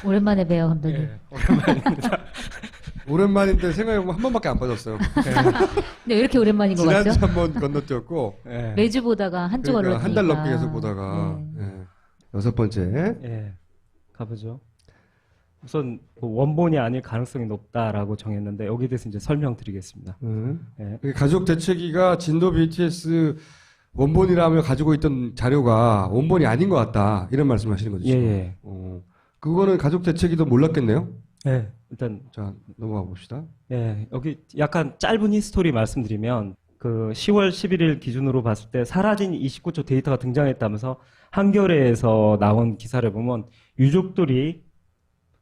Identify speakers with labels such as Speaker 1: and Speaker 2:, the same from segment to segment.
Speaker 1: 오랜만에 봬요, 감독님.
Speaker 2: 예, 오랜만입니다.
Speaker 3: 오랜만인데 생각해보면 한 번밖에 안 빠졌어요.
Speaker 1: 근데 왜 이렇게 오랜만인 것 같죠?
Speaker 3: 지난주 한 번 건너뛰었고
Speaker 2: 예.
Speaker 1: 매주 보다가 한 주
Speaker 3: 그러니까
Speaker 1: 걸렸으니까.
Speaker 3: 한 달 넘게 계속 보다가
Speaker 1: 네.
Speaker 3: 여섯 번째.
Speaker 2: 예, 가보죠. 우선 뭐 원본이 아닐 가능성이 높다라고 정했는데 여기에 대해서 이제 설명드리겠습니다. 예.
Speaker 3: 가족 대책위가 진도 BTS 원본이라며 가지고 있던 자료가 원본이 아닌 것 같다 이런 말씀하시는 거죠?
Speaker 2: 예,
Speaker 3: 지금?
Speaker 2: 예.
Speaker 3: 그거는 가족 대책위도 몰랐겠네요.
Speaker 2: 예, 일단
Speaker 3: 자 넘어가 봅시다.
Speaker 2: 예, 여기 약간 짧은 히스토리 말씀드리면 그 10월 11일 기준으로 봤을 때 사라진 29초 데이터가 등장했다면서 한겨레에서 나온 기사를 보면 유족들이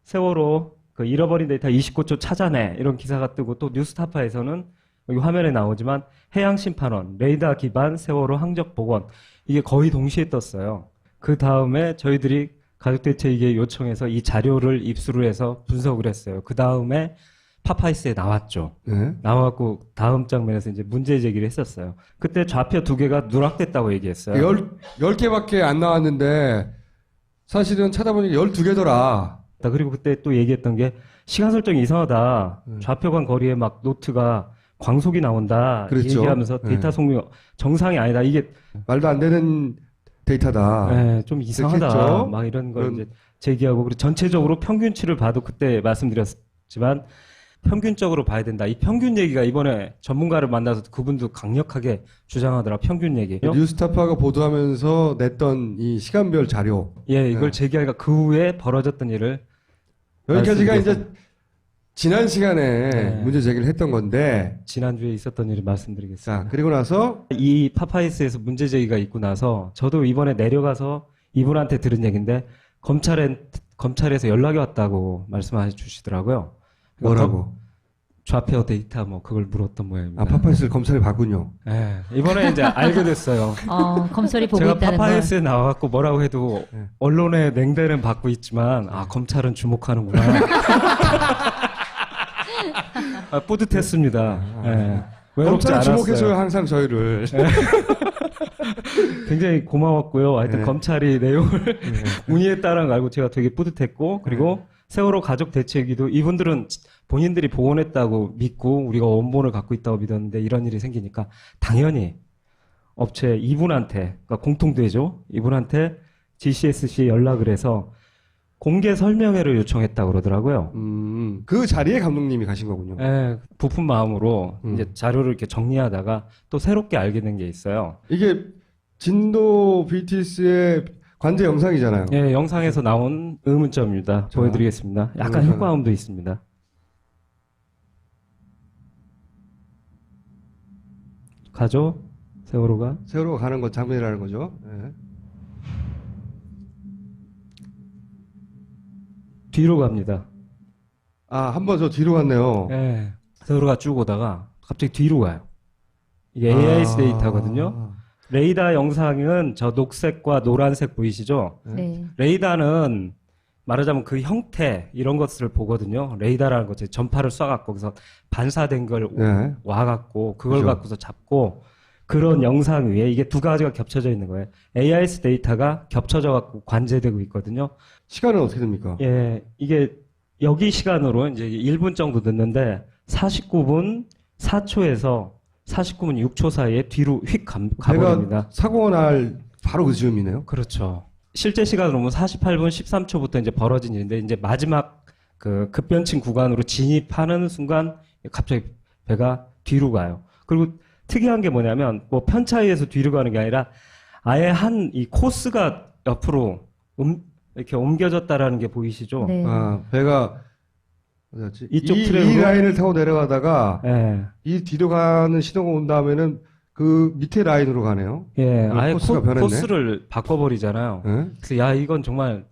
Speaker 2: 세월호 그 잃어버린 데이터 29초 찾아내 이런 기사가 뜨고 또 뉴스타파에서는 여기 화면에 나오지만 해양심판원 레이더 기반 세월호 항적 복원 이게 거의 동시에 떴어요. 그 다음에 저희들이 가족대책위에 요청해서 이 자료를 입수를 해서 분석을 했어요. 그 다음에 파파이스에 나왔죠.
Speaker 3: 네.
Speaker 2: 나와갖고 다음 장면에서 이제 문제 제기를 했었어요. 그때 좌표 2개가 누락됐다고 얘기했어요.
Speaker 3: 10개밖에 안 나왔는데 사실은 찾아보니까 12개더라.
Speaker 2: 그리고 그때 또 얘기했던 게 시간 설정이 이상하다. 좌표 간 거리에 막 노트가 광속이 나온다.
Speaker 3: 그랬죠.
Speaker 2: 얘기하면서 데이터 속력 정상이 아니다. 이게
Speaker 3: 말도 안 되는 데이터다.
Speaker 2: 네, 좀 이상하다.
Speaker 3: 그랬죠.
Speaker 2: 막 이런 걸
Speaker 3: 그럼-
Speaker 2: 이제 제기하고 그리고 전체적으로 평균치를 봐도 그때 말씀드렸지만 평균적으로 봐야 된다. 이 평균 얘기가 이번에 전문가를 만나서 그분도 강력하게 주장하더라. 평균 얘기.
Speaker 3: 뉴스타파가 보도하면서 냈던 이 시간별 자료.
Speaker 2: 예, 이걸
Speaker 3: 네.
Speaker 2: 제기하니까 그 후에 벌어졌던 일을
Speaker 3: 여기까지가
Speaker 2: 말씀드려서-
Speaker 3: 이제 지난 시간에
Speaker 2: 네.
Speaker 3: 문제 제기를 했던 건데,
Speaker 2: 지난주에 있었던 일을 말씀드리겠습니다.
Speaker 3: 자, 그리고 나서,
Speaker 2: 이 파파이스에서 문제 제기가 있고 나서 저도 이번에 내려가서 이분한테 들은 얘기인데 검찰에서 연락이 왔다고 말씀해 주시더라고요.
Speaker 3: 뭐라고?
Speaker 2: 좌표 데이터 뭐 그걸 물었던 모양입니다.
Speaker 3: 아, 파파이스를 검찰이 봤군요.
Speaker 2: 예, 이번에 이제 알게 됐어요.
Speaker 1: 검찰이 보고
Speaker 2: 제가
Speaker 1: 있다는 걸.
Speaker 2: 파파이스에 나와갖고 뭐라고 해도
Speaker 3: 네.
Speaker 2: 언론의 냉대는 받고 있지만 검찰은 주목하는구나. 뿌듯했습니다. 예. 외롭지
Speaker 3: 검찰
Speaker 2: 않았어요.
Speaker 3: 주목해줘요, 항상 저희를.
Speaker 2: 굉장히 고마웠고요. 하여튼
Speaker 3: 네.
Speaker 2: 검찰이 내용을 문의했다는 걸 알고 제가 되게 뿌듯했고 그리고
Speaker 3: 네.
Speaker 2: 세월호 가족 대책위도 이분들은 본인들이 복원했다고 믿고 우리가 원본을 갖고 있다고 믿었는데 이런 일이 생기니까 당연히 업체 이분한테 그러니까 공통되죠. 이분한테 GCSC에 연락을 해서 공개 설명회를 요청했다고 그러더라고요.
Speaker 3: 그 자리에 감독님이 가신 거군요.
Speaker 2: 예, 부푼 마음으로 이제 자료를 이렇게 정리하다가 또 새롭게 알게 된 게 있어요.
Speaker 3: 이게 진도 BTS의 관제 영상이잖아요.
Speaker 2: 예, 영상에서 나온 의문점입니다.
Speaker 3: 자,
Speaker 2: 보여드리겠습니다. 약간
Speaker 3: 영상.
Speaker 2: 효과음도 있습니다. 가죠? 세월호가?
Speaker 3: 세월호가 가는 것 장면이라는 거죠. 네.
Speaker 2: 뒤로 갑니다.
Speaker 3: 아, 한 번 저 뒤로 갔네요.
Speaker 2: 예, 세월호가 쭉 오다가 갑자기 뒤로 가요. 이게 AIS 데이터거든요. 레이더 영상은 저 녹색과 노란색 보이시죠?
Speaker 1: 네.
Speaker 2: 레이더는 말하자면 그 형태 이런 것을 보거든요. 레이더라는 것이 전파를 쏴갖고 거기서 반사된 걸
Speaker 3: 네.
Speaker 2: 와갖고 그걸
Speaker 3: 그죠.
Speaker 2: 갖고서 잡고 그런 영상 위에 이게 두 가지가 겹쳐져 있는 거예요. AIS 데이터가 겹쳐져 갖고 관제되고 있거든요.
Speaker 3: 시간은 어떻게 됩니까?
Speaker 2: 예, 이게 여기 시간으로 이제 1분 정도 늦는데 49분 4초에서 49분 6초 사이에 뒤로 휙 가버립니다.
Speaker 3: 배가 사고가 날 바로 그 즈음이네요.
Speaker 2: 그렇죠. 실제 시간으로 보면 48분 13초부터 이제 벌어진 일인데 이제 마지막 그 급변층 구간으로 진입하는 순간 갑자기 배가 뒤로 가요. 그리고 특이한 게 뭐냐면 뭐 편차에서 뒤로 가는 게 아니라 아예 한 이 코스가 옆으로 이렇게 옮겨졌다라는 게 보이시죠?
Speaker 1: 네.
Speaker 3: 아, 배가 어디였지?
Speaker 2: 이쪽
Speaker 3: 이
Speaker 2: 트랙으로?
Speaker 3: 라인을 타고 내려가다가
Speaker 2: 예.
Speaker 3: 이 뒤로 가는 신호가 온 다음에는 그 밑에 라인으로 가네요.
Speaker 2: 예, 아예
Speaker 3: 코스가 변했네.
Speaker 2: 코스를 바꿔버리잖아요.
Speaker 3: 예?
Speaker 2: 그래서 야 이건 정말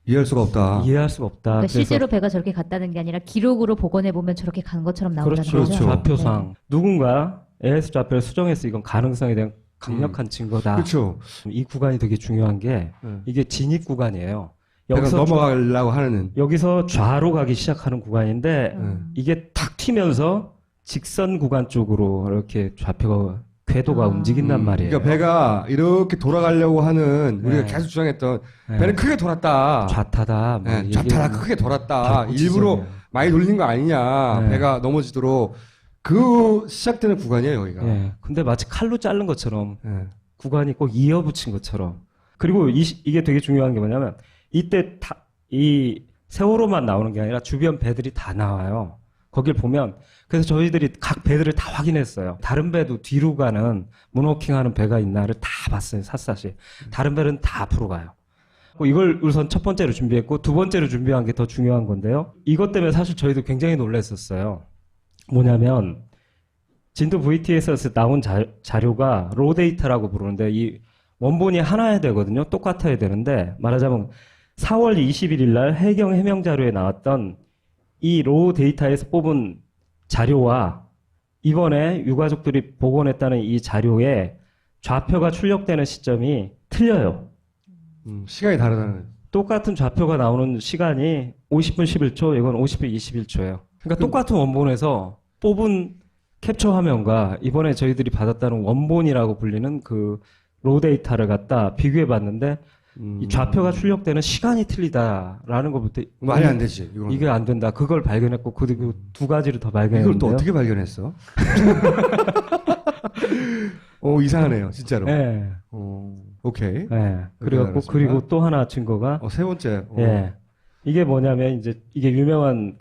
Speaker 3: 이해할 수가 없다.
Speaker 2: 이해할 수가 없다.
Speaker 1: 그러니까
Speaker 2: 그래서
Speaker 1: 실제로 배가 저렇게 갔다는 게 아니라 기록으로 복원해 보면 저렇게 간 것처럼 나온다는
Speaker 2: 그렇죠.
Speaker 1: 거죠.
Speaker 2: 좌표상 누군가 AS 좌표를 수정해서 이건 가능성에 대한 강력한 증거다.
Speaker 3: 그렇죠.
Speaker 2: 이 구간이 되게 중요한 게 이게 진입 구간이에요.
Speaker 3: 배가 넘어가려고 하는.
Speaker 2: 여기서 좌로 가기 시작하는 구간인데
Speaker 1: 음.
Speaker 2: 이게 탁 튀면서 직선 구간 쪽으로 이렇게 좌표가 궤도가 움직인단 말이에요.
Speaker 3: 그러니까 배가 이렇게 돌아가려고 하는 우리가
Speaker 2: 네.
Speaker 3: 계속 주장했던
Speaker 2: 네.
Speaker 3: 배는 크게 돌았다.
Speaker 2: 좌타다. 뭐
Speaker 3: 네,
Speaker 2: 이게
Speaker 3: 좌타다 크게 돌았다.
Speaker 2: 다
Speaker 3: 일부러
Speaker 2: 구치소리예요.
Speaker 3: 많이 돌린 거 아니냐.
Speaker 2: 네.
Speaker 3: 배가 넘어지도록 그 시작되는 구간이에요 여기가.
Speaker 2: 예. 근데 마치 칼로 자른 것처럼
Speaker 3: 네.
Speaker 2: 구간이 꼭 이어붙인 것처럼. 그리고 이게 되게 중요한 게 뭐냐면 이때 이 세월호만 나오는 게 아니라 주변 배들이 다 나와요. 거길 보면 그래서 저희들이 각 배들을 다 확인했어요. 다른 배도 뒤로 가는 문워킹하는 배가 있나를 다 봤어요. 샅샅이. 다른 배는 다 앞으로 가요. 이걸 우선 첫 번째로 준비했고 두 번째로 준비한 게 더 중요한 건데요. 이것 때문에 사실 저희도 굉장히 놀랐었어요. 뭐냐면 진도 VTS에서 나온 자료가 로 데이터라고 부르는데 이 원본이 하나야 되거든요. 똑같아야 되는데 말하자면 4월 21일 날 해경 해명 자료에 나왔던 이 로 데이터에서 뽑은 자료와 이번에 유가족들이 복원했다는 이 자료에 좌표가 출력되는 시점이 틀려요.
Speaker 3: 시간이 다르다는.
Speaker 2: 똑같은 좌표가 나오는 시간이 50분 11초, 이건 50분 21초예요. 그러니까 똑같은 원본에서 뽑은 캡처 화면과 이번에 저희들이 받았다는 원본이라고 불리는 그 로 데이터를 갖다 비교해 봤는데 이 좌표가 출력되는 시간이 틀리다라는 것부터
Speaker 3: 말이 안 되지. 이거는.
Speaker 2: 이게 안 된다. 그걸 발견했고 그리고 두 가지를 더 발견했는데요.
Speaker 3: 이걸 또 어떻게 발견했어? 이상하네요, 진짜로.
Speaker 2: 네.
Speaker 3: 오케이.
Speaker 2: 네. 그래갖고
Speaker 3: 알았습니다.
Speaker 2: 그리고 또 하나 증거가
Speaker 3: 세 번째.
Speaker 2: 예. 이게 뭐냐면 이제 이게 유명한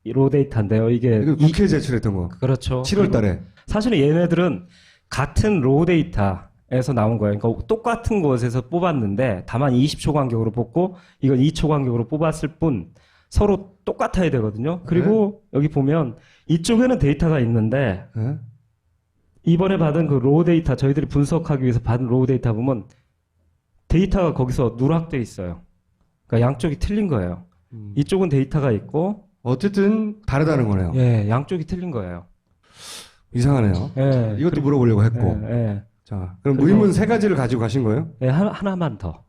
Speaker 2: 로 데이터인데요. 이게
Speaker 3: 이거 국회에 제출했던 거.
Speaker 2: 그렇죠.
Speaker 3: 7월 달에.
Speaker 2: 사실은 얘네들은 같은 로 데이터에서 나온 거예요. 그러니까 똑같은 곳에서 뽑았는데 다만 20초 간격으로 뽑고 이건 2초 간격으로 뽑았을 뿐 서로 똑같아야 되거든요. 그리고 여기 보면 이쪽에는 데이터가 있는데
Speaker 3: 네?
Speaker 2: 이번에 받은 그 로 데이터 저희들이 분석하기 위해서 받은 로 데이터 보면 데이터가 거기서 누락돼 있어요. 그러니까 양쪽이 틀린 거예요. 이쪽은 데이터가 있고
Speaker 3: 어쨌든 다르다는 거네요.
Speaker 2: 예, 양쪽이 틀린 거예요.
Speaker 3: 이상하네요.
Speaker 2: 예.
Speaker 3: 이것도 물어보려고 했고.
Speaker 2: 예, 예.
Speaker 3: 자, 그럼
Speaker 2: 그리고-
Speaker 3: 의문 세 가지를 가지고 가신 거예요?
Speaker 2: 예, 하나만 더.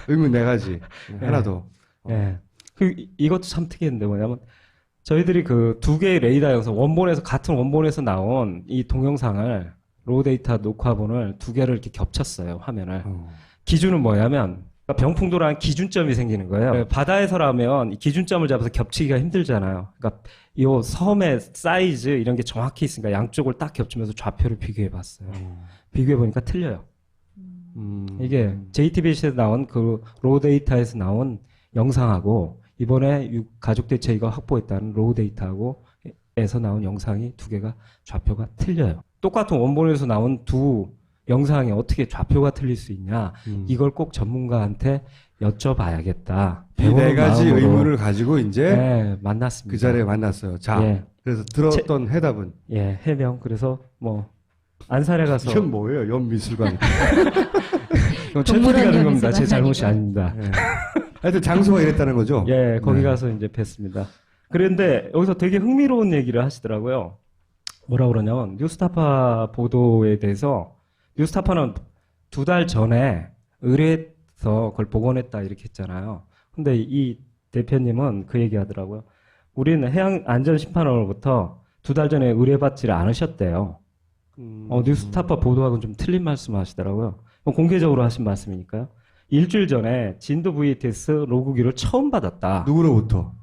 Speaker 3: 의문 네 가지. 하나 더.
Speaker 2: 예. 이것도 참 특이했는데 뭐냐면 저희들이 그 두 개의 레이더 영상 같은 원본에서 나온 이 동영상을 로 데이터 녹화본을 두 개를 이렇게 겹쳤어요, 화면을. 기준은 뭐냐면 그러니까 병풍도라는 기준점이 생기는 거예요. 네, 바다에서라면 이 기준점을 잡아서 겹치기가 힘들잖아요. 그러니까 이 섬의 사이즈 이런 게 정확히 있으니까 양쪽을 딱 겹치면서 좌표를 비교해 봤어요. 비교해 보니까 틀려요. 이게 JTBC에서 나온 그 로 데이터에서 나온 영상하고 이번에 가족들 저희가 확보했다는 로 데이터하고 에서 나온 영상이 두 개가 좌표가 틀려요. 똑같은 원본에서 나온 두 영상이 어떻게 좌표가 틀릴 수 있냐? 이걸 꼭 전문가한테 여쭤봐야겠다.
Speaker 3: 이 네 가지
Speaker 2: 마음으로.
Speaker 3: 의문을 가지고 이제
Speaker 2: 네, 만났습니다.
Speaker 3: 그 자리에 만났어요. 자,
Speaker 2: 예,
Speaker 3: 그래서 들었던 해답은
Speaker 2: 예, 해명. 그래서 뭐 안산에 가서
Speaker 3: 이건 뭐예요? 연미술관.
Speaker 2: 이건
Speaker 1: 동물원
Speaker 2: 최PD가 된 겁니다. 제
Speaker 1: 연미술관
Speaker 2: 잘못이
Speaker 1: 아니고.
Speaker 2: 아닙니다.
Speaker 3: 예. 하여튼 장소가 이랬다는 거죠?
Speaker 2: 예, 거기
Speaker 3: 네.
Speaker 2: 가서 이제 뵀습니다. 그런데 여기서 되게 흥미로운 얘기를 하시더라고요. 뭐라 그러냐면 뉴스타파 보도에 대해서 뉴스타파는 2달 전에 의뢰해서 그걸 복원했다 이렇게 했잖아요. 근데 이 대표님은 그 얘기 하더라고요. 우리는 해양안전심판원으로부터 2달 전에 의뢰받지를 않으셨대요. 뉴스타파 보도하고는 좀 틀린 말씀 하시더라고요. 공개적으로 하신 말씀이니까요. 일주일 전에 진도 VTS 로그기를 처음 받았다.
Speaker 3: 누구로부터?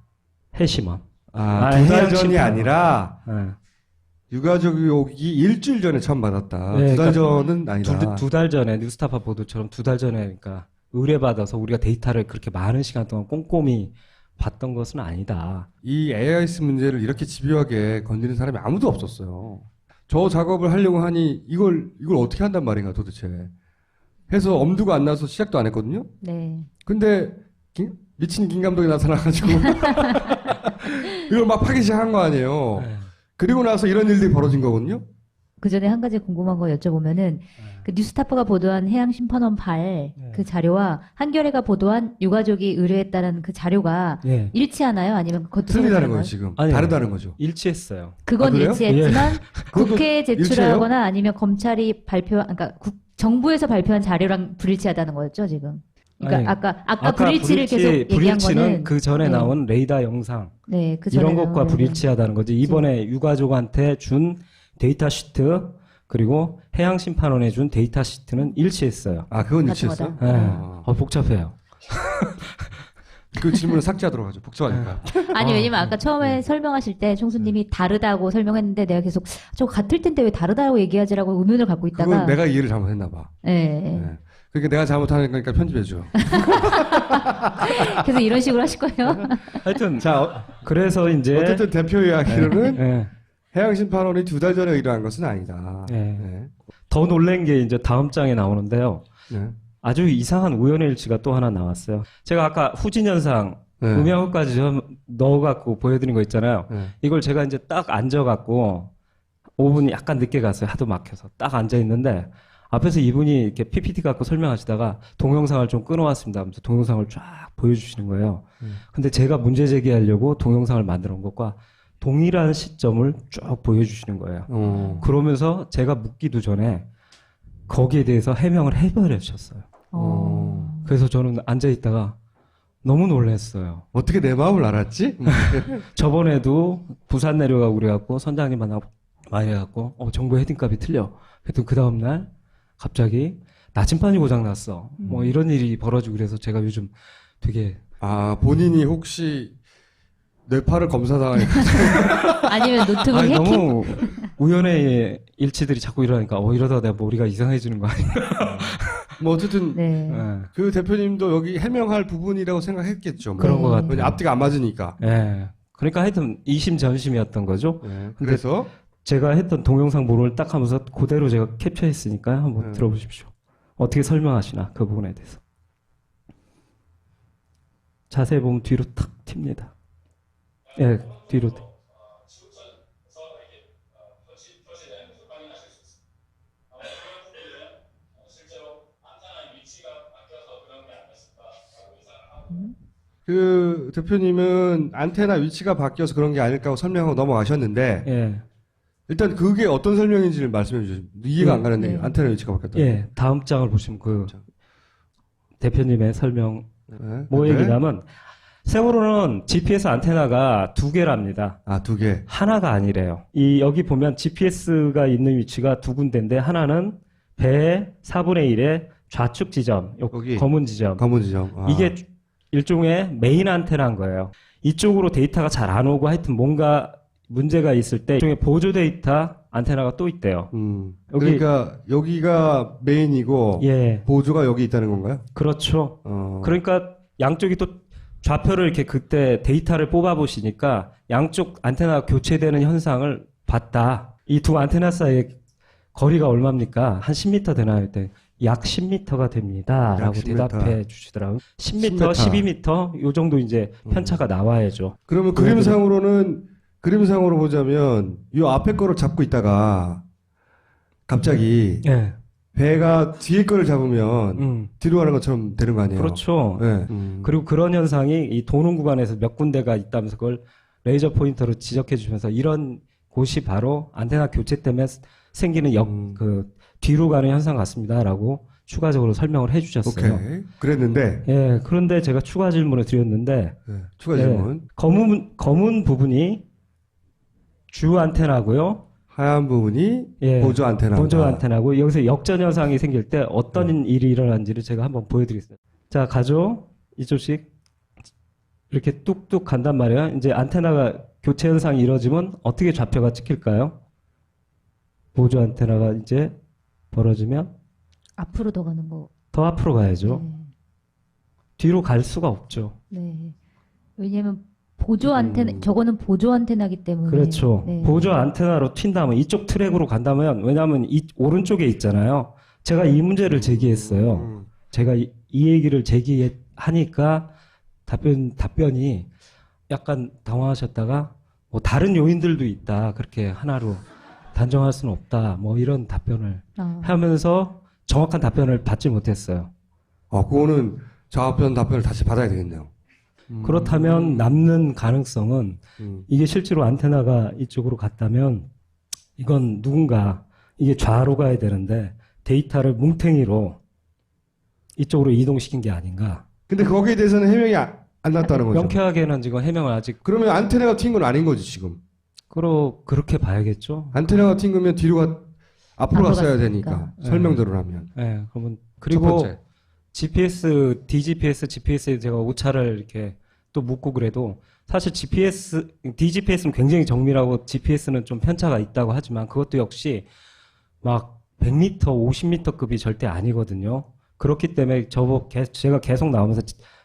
Speaker 2: 해심원.
Speaker 3: 두 달 전이
Speaker 2: 해양심판원.
Speaker 3: 아니라
Speaker 2: 네.
Speaker 3: 유가족이 오기 일주일 전에 처음 받았다.
Speaker 2: 네,
Speaker 3: 두 달
Speaker 2: 그러니까
Speaker 3: 전은 아니다.
Speaker 2: 두 달 전에 뉴스타파 보도처럼 2달 전에 그러니까 의뢰받아서 우리가 데이터를 그렇게 많은 시간 동안 꼼꼼히 봤던 것은 아니다.
Speaker 3: 이 AIS 문제를 이렇게 집요하게 건드리는 사람이 아무도 없었어요. 저 작업을 하려고 하니 이걸 어떻게 한단 말인가 도대체. 해서 엄두가 안 나서 시작도 안 했거든요.
Speaker 1: 네.
Speaker 3: 근데 미친 김 감독이 나타나가지고 이걸 막 파기 시작한 거 아니에요.
Speaker 2: 네.
Speaker 3: 그리고 나서 이런 일들이 벌어진 거거든요.
Speaker 1: 그 전에 한 가지 궁금한 거 여쭤보면은 그 뉴스타파가 보도한 해양심판원 그 자료와 한겨레가 보도한 유가족이 의뢰했다는 그 자료가
Speaker 2: 예.
Speaker 1: 일치하나요? 아니면 그것도
Speaker 3: 틀리다는
Speaker 1: 다른가요?
Speaker 3: 거예요 지금.
Speaker 2: 아니요.
Speaker 3: 다르다는 거죠.
Speaker 2: 일치했어요.
Speaker 1: 그건
Speaker 3: 아, 그래요?
Speaker 1: 일치했지만
Speaker 3: 그것도
Speaker 1: 국회에 제출하거나 아니면 검찰이 그러니까 정부에서 발표한 자료랑 불일치하다는 거였죠 지금. 그러니까
Speaker 2: 아니,
Speaker 1: 아까 불일치를 계속 얘기한
Speaker 2: 불일치는
Speaker 1: 거는
Speaker 2: 그 전에
Speaker 1: 네.
Speaker 2: 나온 레이더 영상
Speaker 1: 네, 그 전에
Speaker 2: 이런 것과
Speaker 1: 나온
Speaker 2: 불일치하다는 거지. 이번에 유가족한테 준 데이터 시트 그리고 해양심판원에 준 데이터 시트는 일치했어요.
Speaker 3: 아, 그건
Speaker 1: 같은
Speaker 3: 일치했어?
Speaker 1: 거다.
Speaker 2: 네. 복잡해요.
Speaker 3: 그 질문을 삭제하도록 하죠. 복잡하니까.
Speaker 1: 아니 왜냐면 아까 처음에 설명하실 때 총수님이 다르다고 설명했는데 내가 계속 저 같을 텐데 왜 다르다고 얘기하지라고 의문을 갖고 있다가
Speaker 3: 그건 내가 이해를 잘못했나 봐.
Speaker 1: 네.
Speaker 3: 네. 그러니까 내가 잘못하는 거니까 편집해줘.
Speaker 1: 계속 이런 식으로 하실 거예요?
Speaker 2: 하여튼
Speaker 3: 자,
Speaker 2: 그래서 이제
Speaker 3: 어쨌든 대표 이야기로는
Speaker 2: 네.
Speaker 3: 해양심판원이 2달 전에 일어난 것은 아니다.
Speaker 2: 네.
Speaker 3: 네.
Speaker 2: 더 놀란 게 이제 다음 장에 나오는데요.
Speaker 3: 네.
Speaker 2: 아주 이상한 우연의 일치가 또 하나 나왔어요. 제가 아까 후진현상
Speaker 3: 네.
Speaker 2: 음향까지 좀 넣어갖고 보여드린 거 있잖아요.
Speaker 3: 네.
Speaker 2: 이걸 제가 이제 딱 앉아갖고 5분 약간 늦게 갔어요. 하도 막혀서 딱 앉아 있는데 앞에서 이분이 이렇게 PPT 갖고 설명하시다가 동영상을 좀 끊어왔습니다 하면서 동영상을 쫙 보여주시는 거예요. 근데 제가 문제 제기하려고 동영상을 만들어 온 것과 동일한 시점을 쭉 보여주시는 거예요. 그러면서 제가 묻기도 전에 거기에 대해서 해명을 해버리셨어요. 그래서 저는 앉아 있다가 너무 놀랐어요.
Speaker 3: 어떻게 내 마음을 알았지?
Speaker 2: 저번에도 부산 내려가고 그래갖고 선장님 만나고 많이 해갖고 정보 헤딩값이 틀려. 그랬더니 그 다음날 갑자기 나침반이 고장났어. 뭐 이런 일이 벌어지고 그래서 제가 요즘 되게
Speaker 3: 아, 본인이 혹시 뇌파를 검사당하니까.
Speaker 1: 아니면 노트북
Speaker 2: 아니,
Speaker 1: 해킹?
Speaker 2: 너무 우연의 일치들이 자꾸 일어나니까 이러다 내가 머리가 이상해지는 거 아닌가.
Speaker 3: 뭐 어쨌든
Speaker 1: 네.
Speaker 2: 네.
Speaker 3: 그 대표님도 여기 해명할 부분이라고 생각했겠죠. 뭐.
Speaker 2: 그런 것 같아요.
Speaker 3: 왜냐 앞뒤가 안 맞으니까.
Speaker 2: 네. 그러니까 하여튼 이심전심이었던 거죠.
Speaker 3: 네. 그래서
Speaker 2: 제가 했던 동영상 모를 딱 하면서 그대로 제가 캡처했으니까요. 한번 들어보십시오. 어떻게 설명하시나 그 부분에 대해서. 자세히 보면 뒤로 탁 튑니다. 예, 뒤로.
Speaker 3: 그 대표님은 안테나 위치가 바뀌어서 그런 게 아닐까 하고 설명하고 넘어가셨는데
Speaker 2: 예.
Speaker 3: 일단 그게 어떤 설명인지를 말씀해 주세요. 이해가 안 가는데
Speaker 1: 네.
Speaker 3: 안테나 위치가 바뀌었다.
Speaker 2: 예, 다음 장을 보시면 그 대표님의 설명
Speaker 3: 네.
Speaker 2: 뭐
Speaker 3: 네.
Speaker 2: 얘기냐면 세월호는 GPS 안테나가 2개랍니다.
Speaker 3: 아, 2개.
Speaker 2: 하나가 아니래요. 여기 보면 GPS가 있는 위치가 2군데인데 하나는 배의 4분의 1의 좌측 지점,
Speaker 3: 여기.
Speaker 2: 검은 지점.
Speaker 3: 검은 지점. 아.
Speaker 2: 이게 일종의 메인 안테나인 거예요. 이쪽으로 데이터가 잘 안 오고 하여튼 뭔가 문제가 있을 때 일종의 보조 데이터 안테나가 또 있대요. 여기-
Speaker 3: 그러니까 여기가 메인이고
Speaker 2: 예,
Speaker 3: 보조가 여기 있다는 건가요?
Speaker 2: 그렇죠.
Speaker 3: 어.
Speaker 2: 그러니까 양쪽이 또 좌표를 이렇게 그때 데이터를 뽑아 보시니까 양쪽 안테나가 교체되는 현상을 봤다. 이 두 안테나 사이의 거리가 얼마입니까? 한 10m 되나요? 그때 약 10m가 됩니다.
Speaker 3: 약
Speaker 2: 라고
Speaker 3: 10m.
Speaker 2: 대답해 주시더라고요. 10m,
Speaker 3: 10m.
Speaker 2: 12m 요 정도 이제 편차가 나와야죠.
Speaker 3: 그러면 그림상으로 보자면 이 앞에 거를 잡고 있다가 갑자기
Speaker 2: 예.
Speaker 3: 배가 뒤에 거를 잡으면 뒤로 가는 것처럼 되는 거 아니에요?
Speaker 2: 그렇죠.
Speaker 3: 네.
Speaker 2: 그리고 그런 현상이 이 도는 구간에서 몇 군데가 있다면서 그걸 레이저 포인터로 지적해 주면서 이런 곳이 바로 안테나 교체 때문에 생기는 그 뒤로 가는 현상 같습니다라고 추가적으로 설명을 해 주셨어요.
Speaker 3: 오케이. 그랬는데
Speaker 2: 예, 그런데 제가 추가 질문을 드렸는데
Speaker 3: 네. 추가 질문.
Speaker 2: 검은 부분이 주 안테나고요.
Speaker 3: 하얀 부분이
Speaker 2: 예,
Speaker 3: 보조 안테나.
Speaker 2: 보조 안테나고 여기서 역전 현상이 생길 때 어떤 일이 일어난지를 제가 한번 보여드리겠습니다. 자, 가죠. 이쪽씩 이렇게 뚝뚝 간단 말이에요. 이제 안테나가 교체 현상이 이루어지면 어떻게 좌표가 찍힐까요? 보조 안테나가 이제 벌어지면
Speaker 1: 앞으로 더 가는 거.
Speaker 2: 더 앞으로 가야죠.
Speaker 1: 네.
Speaker 2: 뒤로 갈 수가 없죠.
Speaker 1: 네. 왜냐면 보조 안테나 저거는 보조 안테나기 때문에.
Speaker 2: 그렇죠.
Speaker 1: 네.
Speaker 2: 보조 안테나로 튄다면 이쪽 트랙으로 간다면 왜냐하면 이 오른쪽에 있잖아요. 제가 이 문제를 제기했어요. 제가 이 얘기를 제기하니까 답변이 약간 당황하셨다가 뭐 다른 요인들도 있다. 그렇게 하나로 단정할 수는 없다. 뭐 이런 답변을 하면서 정확한 답변을 받지 못했어요.
Speaker 3: 그거는 좌편 답변을 다시 받아야 되겠네요.
Speaker 2: 그렇다면 남는 가능성은 이게 실제로 안테나가 이쪽으로 갔다면 이건 누군가 이게 좌로 가야 되는데 데이터를 뭉탱이로 이쪽으로 이동시킨 게 아닌가.
Speaker 3: 근데 거기에 대해서는 해명이 안 났다는 거죠.
Speaker 2: 명쾌하게는 지금 해명을 아직
Speaker 3: 그러면 안테나가 튄 건 아닌 거지 지금.
Speaker 2: 그렇게 봐야겠죠.
Speaker 3: 안테나가 튕기면 앞으로 갔어야
Speaker 1: 갔으니까.
Speaker 3: 되니까. 설명대로라면.
Speaker 2: 네, 그러면
Speaker 3: 첫
Speaker 2: 그리고
Speaker 3: 번째.
Speaker 2: GPS, DGPS, GPS에 제가 오차를 이렇게 또 묻고 그래도 사실 DGPS는 굉장히 정밀하고 GPS는 좀 편차가 있다고 하지만 그것도 역시 막 100m, 50m급이 절대 아니거든요. 그렇기 때문에 제가 계속 나오면서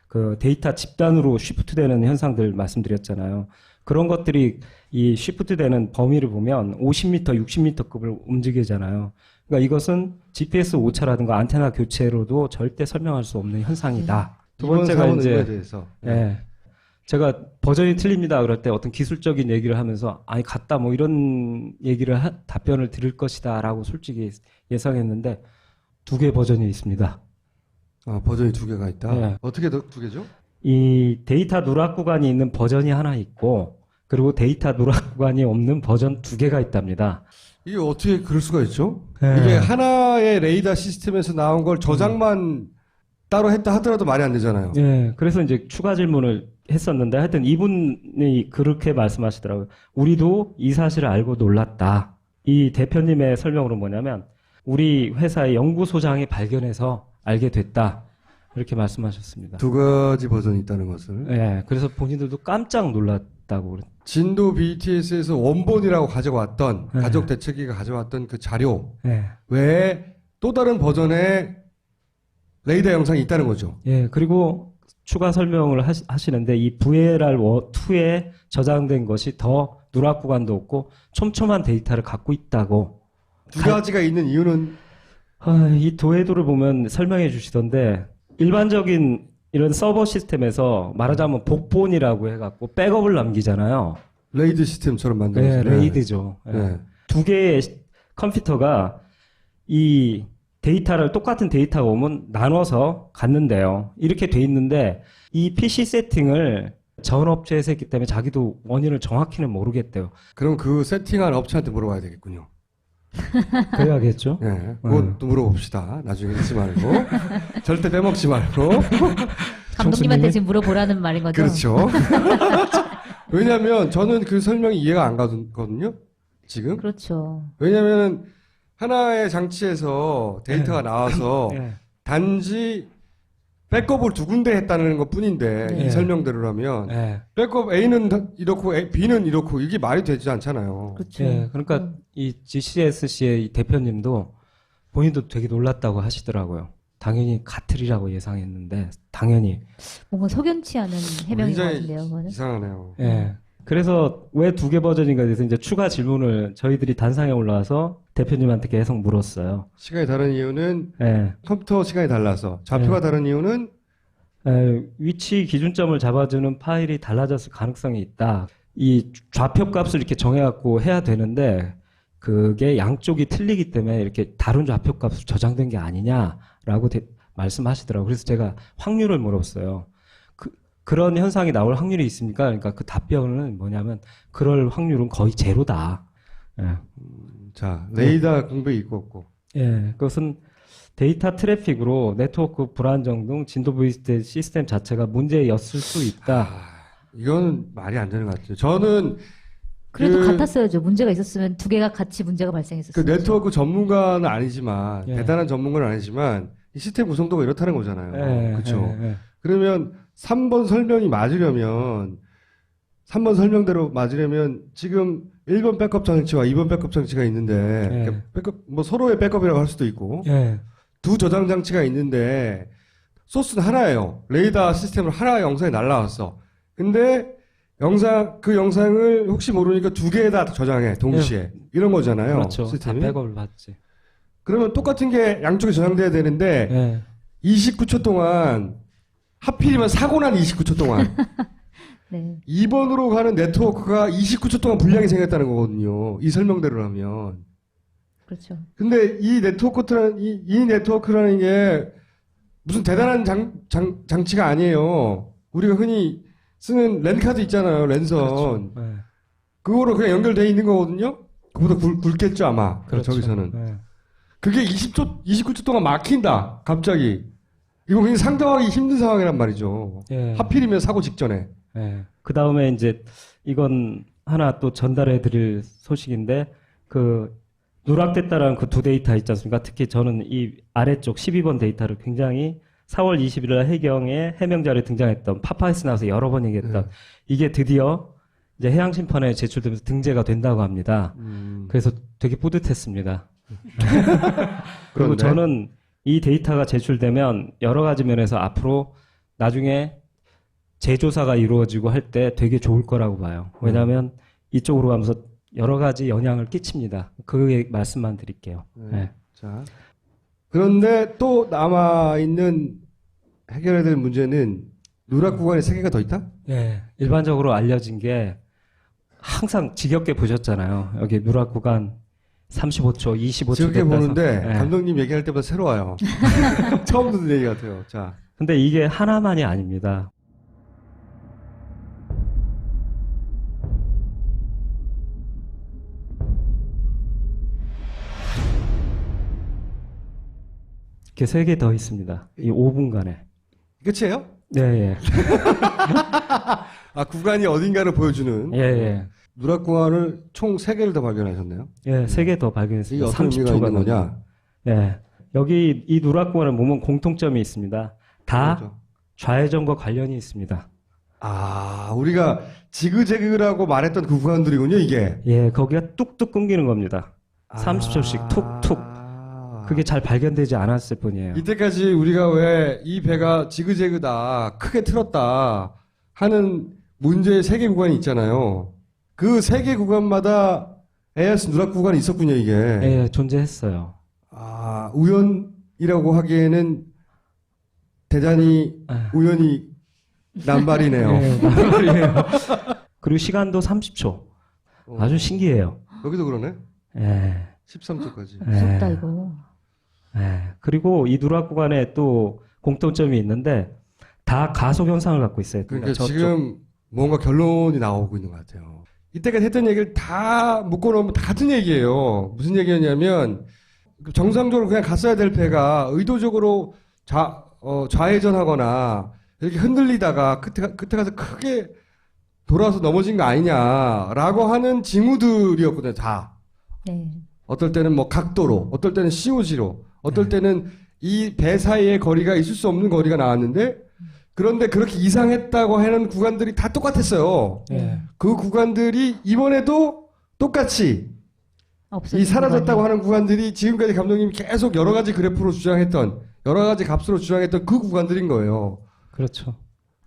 Speaker 2: 그 데이터 집단으로 쉬프트 되는 현상들 말씀드렸잖아요. 그런 것들이 이 쉬프트 되는 범위를 보면 50m, 60m급을 움직이잖아요. 그러니까 이것은 GPS 오차라든가 안테나 교체로도 절대 설명할 수 없는 현상이다. 두 번째가 이제
Speaker 3: 대해서.
Speaker 2: 예. 제가 버전이 틀립니다. 그럴 때 어떤 기술적인 얘기를 하면서 아니 같다 뭐 이런 얘기를 답변을 드릴 것이다라고 솔직히 예상했는데 2개 버전이 있습니다.
Speaker 3: 아, 버전이 2개가 있다.
Speaker 2: 네.
Speaker 3: 어떻게 2개죠?
Speaker 2: 이 데이터 누락 구간이 있는 버전이 하나 있고 그리고 데이터 누락 구간이 없는 버전 2개가 있답니다.
Speaker 3: 이게 어떻게 그럴 수가 있죠?
Speaker 2: 네.
Speaker 3: 이게 하나의 레이더 시스템에서 나온 걸 저장만 따로 했다 하더라도 말이 안 되잖아요.
Speaker 2: 예, 그래서 이제 추가 질문을 했었는데 하여튼 이분이 그렇게 말씀하시더라고요. 우리도 이 사실을 알고 놀랐다. 이 대표님의 설명으로 뭐냐면 우리 회사의 연구소장이 발견해서 알게 됐다. 이렇게 말씀하셨습니다.
Speaker 3: 2가지 버전이 있다는 것을.
Speaker 2: 예, 그래서 본인들도 깜짝 놀랐다고.
Speaker 3: 진도 BTS에서 원본이라고 가져왔던,
Speaker 2: 네.
Speaker 3: 가족 대책위가 가져왔던 그 자료
Speaker 2: 예.
Speaker 3: 외에 또 다른 버전의 레이더 영상이 있다는 거죠.
Speaker 2: 예, 그리고 추가 설명을 하시는데 이 VLR2에 저장된 것이 더 누락 구간도 없고 촘촘한 데이터를 갖고 있다고.
Speaker 3: 2가지가 있는 이유는
Speaker 2: 이 도해도를 보면 설명해 주시던데 일반적인 이런 서버 시스템에서 말하자면 복본이라고 해갖고 백업을 남기잖아요.
Speaker 3: 레이드 시스템처럼
Speaker 2: 네,
Speaker 3: 만들어진
Speaker 2: 레이드죠. 예.
Speaker 3: 네.
Speaker 2: 2개의 컴퓨터가 이 데이터를 똑같은 데이터가 오면 나눠서 갔는데요. 이렇게 돼 있는데 이 PC 세팅을 전 업체에서 했기 때문에 자기도 원인을 정확히는 모르겠대요.
Speaker 3: 그럼 그 세팅한 업체한테 물어봐야 되겠군요.
Speaker 2: 그래야겠죠.
Speaker 3: 네, 그것도 물어봅시다. 나중에 잊지 말고. 절대 빼먹지 말고.
Speaker 1: 감독님한테
Speaker 2: 총수님이?
Speaker 1: 지금 물어보라는 말인 거죠?
Speaker 3: 그렇죠. 왜냐면 저는 그 설명이 이해가 안 가거든요. 지금.
Speaker 1: 그렇죠.
Speaker 3: 왜냐면 하나의 장치에서 데이터가 나와서
Speaker 2: 예.
Speaker 3: 단지 백업을 2군데 했다는 것 뿐인데
Speaker 1: 네.
Speaker 3: 이 설명대로라면
Speaker 2: 예.
Speaker 3: 백업 A는 이렇고 B는 이렇고 이게 말이 되지 않잖아요.
Speaker 1: 그렇죠.
Speaker 2: 예, 그러니까 이 GCSC의 이 대표님도 본인도 되게 놀랐다고 하시더라고요. 당연히 같으리라고 예상했는데 당연히.
Speaker 1: 뭔가 석연치 않은 해명인 것
Speaker 3: 굉장히
Speaker 1: 같은데요, 그거는.
Speaker 3: 이상하네요.
Speaker 2: 예. 그래서 왜 2개 버전인가에 대해서 이제 추가 질문을 저희들이 단상에 올라와서 대표님한테 계속 물었어요.
Speaker 3: 시간이 다른 이유는
Speaker 2: 예.
Speaker 3: 컴퓨터 시간이 달라서 좌표가
Speaker 2: 네.
Speaker 3: 다른 이유는
Speaker 2: 위치 기준점을 잡아주는 파일이 달라졌을 가능성이 있다. 이 좌표 값을 이렇게 정해갖고 해야 되는데 그게 양쪽이 틀리기 때문에 이렇게 다른 좌표 값으로 저장된 게 아니냐라고 말씀하시더라고요. 그래서 제가 확률을 물었어요. 그런 현상이 나올 확률이 있습니까? 그러니까 그 답변은 뭐냐면 그럴 확률은 거의 제로다. 예.
Speaker 3: 자 레이더 공백이 있고 없고.
Speaker 2: 예, 그것은 데이터 트래픽으로 네트워크 불안정 등 진도 VST 시스템 자체가 문제였을 수 있다.
Speaker 3: 이건 말이 안 되는 것 같아요. 저는
Speaker 1: 그래도
Speaker 3: 그-
Speaker 1: 같았어야죠. 문제가 있었으면 2개가 같이 문제가
Speaker 3: 그
Speaker 1: 발생했었어요.
Speaker 3: 네트워크 전문가는 아니지만
Speaker 2: 예.
Speaker 3: 대단한 전문가는 아니지만 이 시스템 구성도가 이렇다는 거잖아요.
Speaker 2: 예,
Speaker 3: 그렇죠.
Speaker 2: 예, 예.
Speaker 3: 그러면 3번 설명이 맞으려면 3번 설명대로 맞으려면 지금 1번 백업 장치와 2번 백업 장치가 있는데
Speaker 2: 예.
Speaker 3: 그러니까 백업 뭐 서로의 백업이라고 할 수도 있고
Speaker 2: 예.
Speaker 3: 두 저장 장치가 있는데 소스는 하나예요. 레이더 시스템으로 하나 영상이 날라왔어. 근데 그 영상을 혹시 모르니까 2개에다 저장해 동시에 이런 거잖아요.
Speaker 2: 그렇죠. 다
Speaker 3: 시스템이.
Speaker 2: 백업을 받지.
Speaker 3: 그러면 똑같은 게 양쪽에 저장돼야 되는데
Speaker 2: 예.
Speaker 3: 29초 동안 하필이면 사고 난 29초 동안
Speaker 1: 네.
Speaker 3: 2번으로 가는 네트워크가 29초 동안 불량이 생겼다는 거거든요. 이 설명대로라면.
Speaker 1: 그렇죠.
Speaker 3: 근데 이 네트워크라는 게 무슨 대단한 장치가 아니에요. 우리가 흔히 쓰는 랜카드 있잖아요. 랜선.
Speaker 2: 그렇죠. 예.
Speaker 3: 그거로 그냥 연결돼 있는 거거든요. 그보다 굵겠죠 아마.
Speaker 2: 그렇죠.
Speaker 3: 저기서는.
Speaker 2: 예.
Speaker 3: 그게 29초 동안 막힌다. 갑자기. 이거 굉장히 상당하기 힘든 상황이란 말이죠.
Speaker 2: 예.
Speaker 3: 하필이면 사고 직전에.
Speaker 2: 예. 그 다음에 이제 이건 하나 또 전달해 드릴 소식인데, 누락됐다라는 그 두 데이터 있지 않습니까? 특히 저는 이 아래쪽 12번 데이터를 굉장히 4월 20일 날 해경에 해명자료에 등장했던 파파이스 나와서 여러 번 얘기했던 이게 드디어 이제 해양심판에 제출되면서 등재가 된다고 합니다. 그래서 되게 뿌듯했습니다. 그리고
Speaker 3: 그런데?
Speaker 2: 저는 이 데이터가 제출되면 여러 가지 면에서 앞으로 나중에 재조사가 이루어지고 할 때 되게 좋을 거라고 봐요. 왜냐하면 이쪽으로 가면서 여러 가지 영향을 끼칩니다. 그 말씀만 드릴게요. 네.
Speaker 3: 자, 그런데 또 남아있는 해결해야 될 문제는 누락 구간에 3개가 더 있다?
Speaker 2: 예, 일반적으로 알려진 게 항상 지겹게 보셨잖아요. 여기 누락 구간 35초, 25초.
Speaker 3: 지겹게 보는데
Speaker 2: 예.
Speaker 3: 감독님 얘기할 때보다 새로워요. 처음 듣는 얘기 같아요. 자,
Speaker 2: 근데 이게 하나만이 아닙니다. 이렇게 3개 더 있습니다. 이 5분간에.
Speaker 3: 끝이에요?
Speaker 2: 네, 예.
Speaker 3: 아, 구간이 어딘가를 보여주는
Speaker 2: 예, 예.
Speaker 3: 누락 구간을 총 3개를 더 발견하셨네요.
Speaker 2: 예, 3개 더
Speaker 3: 이게
Speaker 2: 발견했습니다.
Speaker 3: 어떤 의미가
Speaker 2: 30초가
Speaker 3: 있는 거냐?
Speaker 2: 예. 여기 이 누락 구간을 보면 공통점이 있습니다. 다
Speaker 3: 그렇죠.
Speaker 2: 좌회전과 관련이 있습니다.
Speaker 3: 아, 우리가 지그재그라고 말했던 그 구간들이군요, 이게.
Speaker 2: 예, 거기가 뚝뚝 끊기는 겁니다. 30초씩 툭툭. 그게 잘 발견되지 않았을 뿐이에요.
Speaker 3: 이때까지 우리가 왜 이 배가 지그재그다, 크게 틀었다 하는 문제의 3개 구간이 있잖아요. 그 3개 구간마다 AS 누락 구간이 있었군요, 이게.
Speaker 2: 예, 존재했어요.
Speaker 3: 아, 우연이라고 하기에는 대단히 우연히 남발이네요.
Speaker 2: 예, 말이에요. 그리고 시간도 30초. 아주 신기해요.
Speaker 3: 여기도 그러네.
Speaker 2: 예.
Speaker 3: 13초까지.
Speaker 1: 무섭다, 이거.
Speaker 2: 예. 그리고 이 누락 구간에 또 공통점이 있는데 다 가속 현상을 갖고 있어요.
Speaker 3: 그러니까
Speaker 2: 저쪽.
Speaker 3: 지금 뭔가 결론이 나오고 있는 것 같아요. 이때까지 했던 얘기를 다 묶어놓으면 다 같은 얘기예요. 무슨 얘기였냐면 정상적으로 그냥 갔어야 될 배가 의도적으로 좌회전하거나 이렇게 흔들리다가 끝에 가서 크게 돌아서 넘어진 거 아니냐라고 하는 징후들이었거든요. 다.
Speaker 1: 네.
Speaker 3: 어떨 때는 뭐 각도로, 어떨 때는 COG로, 어떨 때는 이 배 사이에 거리가 있을 수 없는 거리가 나왔는데 그런데 그렇게 이상했다고 하는 구간들이 다 똑같았어요.
Speaker 2: 예.
Speaker 3: 그 구간들이 이번에도 똑같이
Speaker 1: 없어진
Speaker 3: 이 사라졌다고
Speaker 1: 구간이.
Speaker 3: 하는 구간들이 지금까지 감독님이 계속 여러 가지 그래프로 주장했던 여러 가지 값으로 주장했던 그 구간들인 거예요.
Speaker 2: 그렇죠.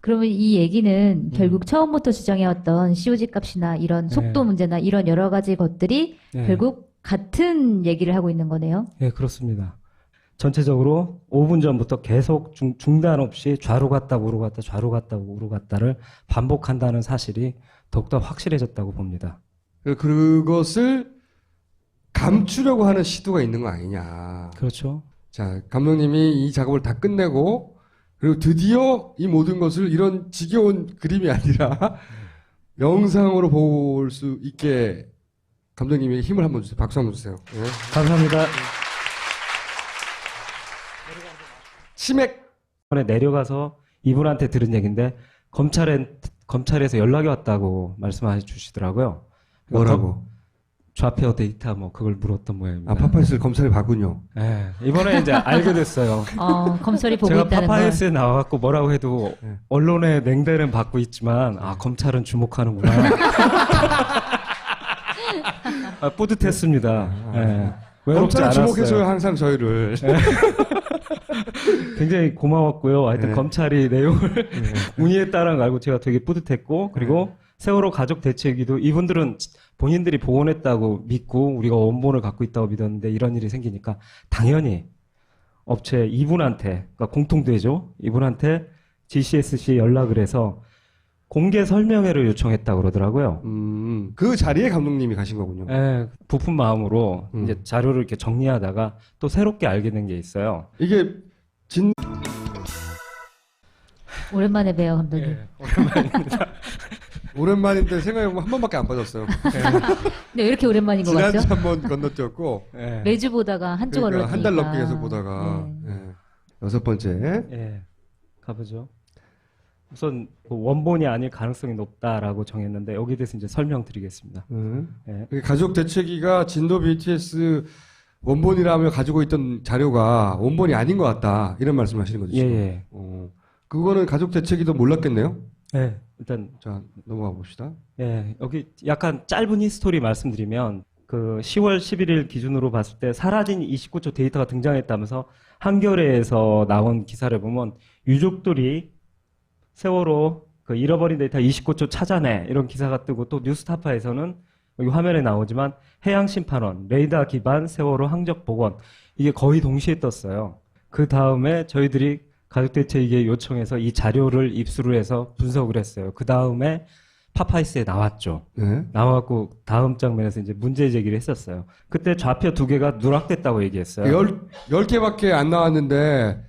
Speaker 1: 그러면 이 얘기는 결국 처음부터 주장해왔던 COG 값이나 이런 속도 문제나 이런 여러 가지 것들이
Speaker 2: 예.
Speaker 1: 결국 같은 얘기를 하고 있는 거네요.
Speaker 2: 예, 그렇습니다. 전체적으로 5분 전부터 계속 중단 없이 좌로 갔다 우로 갔다 좌로 갔다 우로 갔다를 반복한다는 사실이 더욱더 확실해졌다고 봅니다.
Speaker 3: 그것을 감추려고 하는 시도가 있는 거 아니냐.
Speaker 2: 그렇죠.
Speaker 3: 자, 감독님이 이 작업을 다 끝내고 그리고 드디어 이 모든 것을 이런 지겨운 그림이 아니라 영상으로 볼 수 있게 감독님이 힘을 한번 주세요. 박수 한번 주세요. 네.
Speaker 2: 감사합니다.
Speaker 3: 치맥.
Speaker 2: 이번에 내려가서 이분한테 들은 얘기인데 검찰에서 연락이 왔다고 말씀해 주시더라고요.
Speaker 3: 뭐라고?
Speaker 2: 좌표 데이터 뭐 그걸 물었던 모양입니다.
Speaker 3: 아, 파파이스를 검찰이 봤군요.
Speaker 2: 예, 이번에 이제 알게 됐어요.
Speaker 1: 검찰이 보고
Speaker 2: 제가
Speaker 1: 있다는 걸.
Speaker 2: 파파이스에 나와갖고 뭐라고 해도
Speaker 3: 네.
Speaker 2: 언론의 냉대는 받고 있지만 검찰은 주목하는구나. 뿌듯했습니다. 예. 외롭지
Speaker 3: 검찰은 주목해줘요,
Speaker 2: 않았어요.
Speaker 3: 항상 저희를.
Speaker 2: 굉장히 고마웠고요. 하여튼
Speaker 3: 네.
Speaker 2: 검찰이 내용을 문의했다는 걸 알고 제가 되게 뿌듯했고, 그리고 세월호 가족 대책위도 이분들은 본인들이 복원했다고 믿고 우리가 원본을 갖고 있다고 믿었는데 이런 일이 생기니까 당연히 업체 이분한테, 그러니까 공통되죠. 이분한테 GCSC에 연락을 해서 공개 설명회를 요청했다고 그러더라고요.
Speaker 3: 그 자리에 감독님이 가신 거군요.
Speaker 2: 예, 부푼 마음으로 이제 자료를 이렇게 정리하다가 또 새롭게 알게 된 게 있어요.
Speaker 3: 이게
Speaker 1: 오랜만에 봬요, 감독님.
Speaker 2: 예, 오랜만입니다.
Speaker 3: 오랜만인데 생각해보면 한 번밖에 안 빠졌어요.
Speaker 1: 근데 왜 이렇게 오랜만인 것
Speaker 3: 지난주
Speaker 1: 같죠?
Speaker 3: 한 번 건너뛰었고
Speaker 2: 예,
Speaker 1: 매주 보다가 한 주
Speaker 3: 그러니까
Speaker 1: 걸렸으니까.
Speaker 3: 한 달 넘게 계속 보다가
Speaker 1: 네.
Speaker 3: 예. 6번째
Speaker 2: 예, 가보죠. 우선 뭐 원본이 아닐 가능성이 높다라고 정했는데 여기에 대해서 이제 설명드리겠습니다. 예.
Speaker 3: 가족 대책위가 진도 BTS 원본이라며 가지고 있던 자료가 원본이 아닌 것 같다. 이런 말씀하시는 거죠?
Speaker 2: 예,
Speaker 3: 지금?
Speaker 2: 예.
Speaker 3: 그거는 가족 대책위도 몰랐겠네요.
Speaker 2: 예. 일단
Speaker 3: 자, 넘어가 봅시다.
Speaker 2: 예, 여기 약간 짧은 히스토리 말씀드리면 그 10월 11일 기준으로 봤을 때 사라진 29초 데이터가 등장했다면서 한겨레에서 나온 기사를 보면 유족들이 세월호 그 잃어버린 데이터 29초 찾아내 이런 기사가 뜨고 또 뉴스타파에서는 여기 화면에 나오지만 해양심판원 레이더 기반 세월호 항적 복원 이게 거의 동시에 떴어요. 그 다음에 저희들이 가족대책위에 요청해서 이 자료를 입수를 해서 분석을 했어요. 그 다음에 파파이스에 나왔죠.
Speaker 3: 네.
Speaker 2: 나와갖고 다음 장면에서 이제 문제 제기를 했었어요. 그때 좌표 2개가 누락됐다고 얘기했어요.
Speaker 3: 10개밖에 안 나왔는데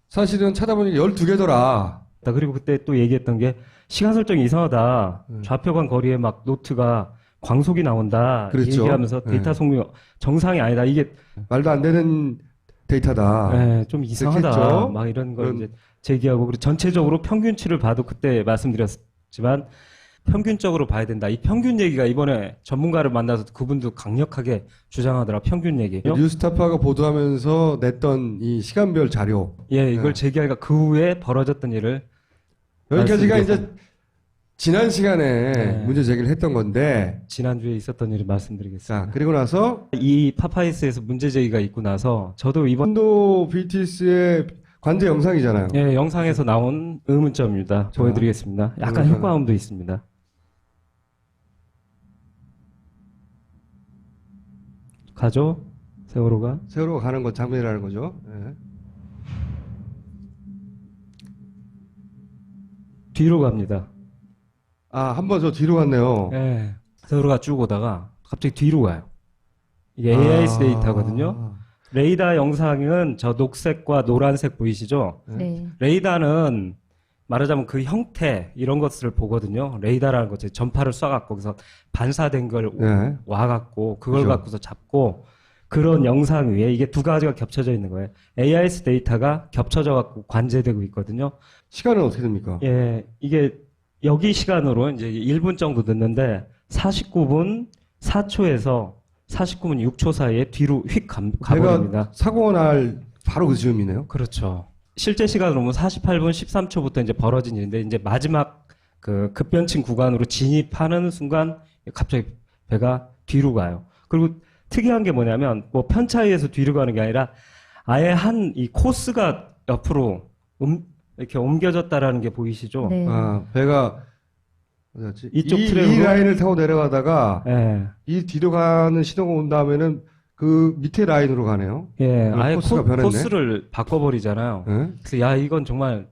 Speaker 3: 사실은 찾아보니까 12개더라.
Speaker 2: 그리고 그때 또 얘기했던 게 시간 설정이 이상하다. 좌표 간 거리에 막 노트가 광속이 나온다.
Speaker 3: 그랬죠.
Speaker 2: 얘기하면서 데이터 속력 정상이 아니다. 이게
Speaker 3: 말도 안 되는 데이터다.
Speaker 2: 네, 좀 이상하다.
Speaker 3: 그랬죠.
Speaker 2: 막 이런 걸
Speaker 3: 그럼-
Speaker 2: 이제 제기하고 그리고 전체적으로 평균치를 봐도 그때 말씀드렸지만 평균적으로 봐야 된다. 이 평균 얘기가 이번에 전문가를 만나서 그분도 강력하게 주장하더라. 평균 얘기.
Speaker 3: 뉴스타파가 보도하면서 냈던 이 시간별 자료.
Speaker 2: 예, 이걸
Speaker 3: 네.
Speaker 2: 제기하니까 그 후에 벌어졌던 일을
Speaker 3: 여기까지가 이제
Speaker 2: 말씀드렸습니다.
Speaker 3: 지난 시간에
Speaker 2: 네.
Speaker 3: 문제 제기를 했던 건데,
Speaker 2: 지난주에 있었던 일을 말씀드리겠습니다.
Speaker 3: 자, 그리고 나서
Speaker 2: 이 파파이스에서 문제 제기가 있고 나서 저도 이번
Speaker 3: 인도 BTS의 관제 영상이잖아요.
Speaker 2: 예, 영상에서 나온 의문점입니다.
Speaker 3: 자,
Speaker 2: 보여드리겠습니다. 약간
Speaker 3: 영상.
Speaker 2: 효과음도 있습니다. 가죠? 세월호가?
Speaker 3: 세월호가 가는 것 장면이라는 거죠. 네.
Speaker 2: 뒤로 갑니다.
Speaker 3: 아, 한 번 저 뒤로 갔네요.
Speaker 2: 예. 세월호가 쭉 오다가 갑자기 뒤로 가요. 이게 AIS 데이터거든요. 레이더 영상은 저 녹색과 노란색 보이시죠?
Speaker 1: 네.
Speaker 2: 레이더는 말하자면 그 형태 이런 것을 보거든요. 레이더라는 것이 전파를 쏴갖고 거기서 반사된 걸
Speaker 3: 네.
Speaker 2: 와갖고 그걸
Speaker 3: 그죠.
Speaker 2: 갖고서 잡고 그런 영상 위에 이게 두 가지가 겹쳐져 있는 거예요. AIS 데이터가 겹쳐져 갖고 관제되고 있거든요.
Speaker 3: 시간은 어떻게 됩니까?
Speaker 2: 예, 이게 여기 시간으로 이제 1분 정도 늦는데 49분 4초에서 49분 6초 사이에 뒤로 휙 가버립니다.
Speaker 3: 배가 사고가 날 바로 그 즈음이네요.
Speaker 2: 그렇죠. 실제 시간으로 보면 48분 13초부터 이제 벌어진 일인데 이제 마지막 그 급변층 구간으로 진입하는 순간 갑자기 배가 뒤로 가요. 그리고 특이한 게 뭐냐면 뭐 편차에서 뒤로 가는 게 아니라 아예 한 이 코스가 옆으로 이렇게 옮겨졌다라는 게 보이시죠?
Speaker 1: 네.
Speaker 3: 아, 배가 어디였지?
Speaker 2: 이쪽
Speaker 3: 이
Speaker 2: 트랙으로?
Speaker 3: 라인을 타고 내려가다가
Speaker 2: 예.
Speaker 3: 이 뒤로 가는 신호가 온 다음에는 그 밑에 라인으로 가네요.
Speaker 2: 예, 아예
Speaker 3: 코스가 변했네.
Speaker 2: 코스를 바꿔버리잖아요.
Speaker 3: 예?
Speaker 2: 그래서 야 이건 정말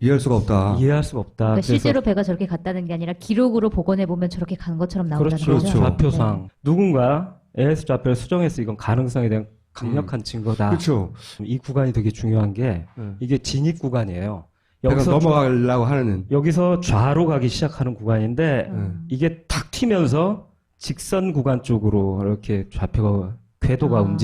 Speaker 3: 이해할 수가 없다.
Speaker 2: 이해할 수가 없다.
Speaker 1: 그러니까
Speaker 2: 그래서
Speaker 1: 실제로 배가 저렇게 갔다는 게 아니라 기록으로 복원해 보면 저렇게 간 것처럼 나온다는
Speaker 2: 그렇죠.
Speaker 1: 거죠.
Speaker 2: 좌표상 누군가 AS 좌표를 수정해서 이건 가능성에 대한 강력한 증거다.
Speaker 3: 그렇죠.
Speaker 2: 이 구간이 되게 중요한 게
Speaker 3: 예.
Speaker 2: 이게 진입 구간이에요.
Speaker 3: 배가
Speaker 2: 여기서
Speaker 3: 넘어가려고 하는.
Speaker 2: 여기서 좌로 가기 시작하는 구간인데
Speaker 1: 음.
Speaker 2: 이게 탁 튀면서 직선 구간 쪽으로 이렇게 좌표가 궤도가
Speaker 1: 아.
Speaker 2: 움직.